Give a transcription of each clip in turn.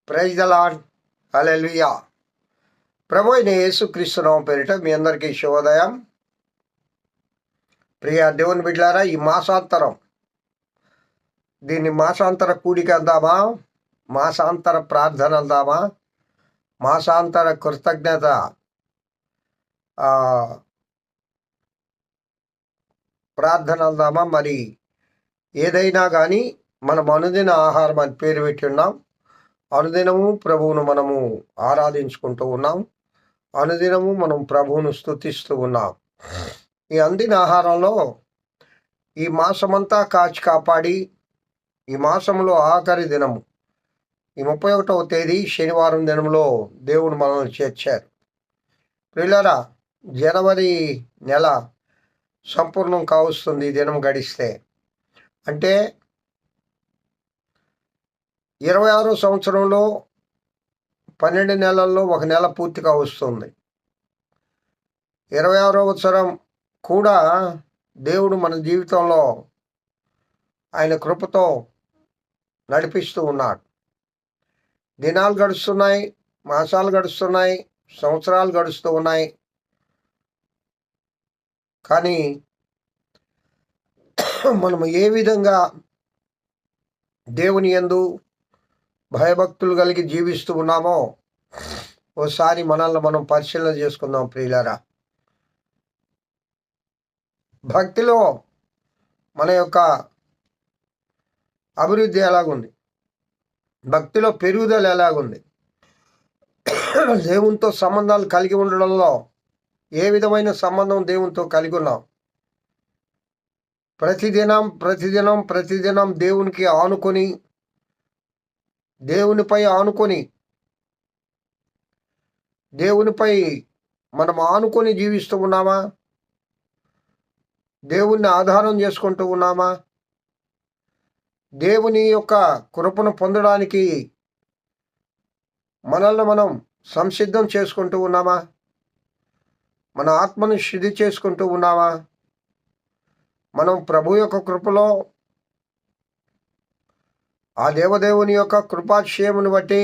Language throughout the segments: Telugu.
Praise the lord. హల్లెలూయా. ప్రభు అయిన యేసుక్రీస్తు నామమున పేరిట మీ అందరికీ శుభోదయం. ప్రియ దేవుని బిడ్డలారా, ఈ మాసాంతరం దీన్ని మాసాంతర కూడిక అందామా, మాసాంతర ప్రార్థన అందామా, మాసాంతర కృతజ్ఞత ప్రార్థన అందామా, మరి ఏదైనా కానీ మనం అనుదిన ఆహారం అని పేరు పెట్టి ఉన్నాం. అనుదినము ప్రభువును మనము ఆరాధించుకుంటూ ఉన్నాం. అనుదినము మనం ప్రభువును స్తుతిస్తూ ఉన్నాం. ఈ అందిన ఆహారంలో ఈ మాసమంతా కాచి కాపాడి ఈ మాసంలో ఆఖరి దినము ఈ 31వ తేదీ శనివారం దినంలో దేవుడు మనల్ని చేర్చారు. ప్రియులారా, జనవరి నెల సంపూర్ణం కావస్తుంది ఈ దినం గడిస్తే. అంటే 26వ సంవత్సరంలో 12 నెలల్లో ఒక నెల పూర్తిగా వస్తుంది. 26వ సంవత్సరం కూడా దేవుడు మన జీవితంలో ఆయన కృపతో నడిపిస్తూ ఉన్నాడు. దినాలు గడుస్తున్నాయి, మాసాలు గడుస్తున్నాయి, సంవత్సరాలు గడుస్తూ ఉన్నాయి. కానీ మనము ఏ విధంగా దేవుని యందు భయభక్తులు కలిగి జీవిస్తూ ఉన్నామో ఓసారి మనల్ని మనం పరిశీలన చేసుకుందాం. ప్రియులారా, భక్తిలో మన యొక్క అభివృద్ధి ఎలాగుంది, భక్తిలో పెరుగుదల ఎలాగుంది, దేవునితో సంబంధాలు కలిగి ఉండడంలో ఏ విధమైన సంబంధం దేవునితో కలిగి ఉన్నాం. ప్రతిదినం దేవునికి ఆనుకొని, దేవునిపై మనం ఆనుకొని జీవిస్తూ ఉన్నామా? దేవుణ్ణి ఆధారం చేసుకుంటూ ఉన్నామా? దేవుని యొక్క కృపను పొందడానికి మనల్ని మనం సంసిద్ధం చేసుకుంటూ ఉన్నామా? మన ఆత్మను శుద్ధి చేసుకుంటూ ఉన్నామా? మనం ప్రభు యొక్క కృపలో ఆ దేవదేవుని యొక్క కృపాక్షేమును బట్టి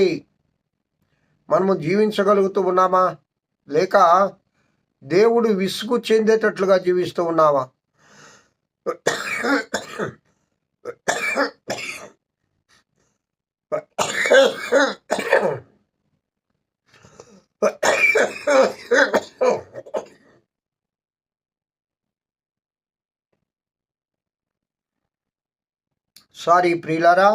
మనము జీవించగలుగుతూ ఉన్నామా? లేక దేవుడు విసుగు చెందేటట్లుగా జీవిస్తూ ఉన్నామా? సారీ ప్రియులారా,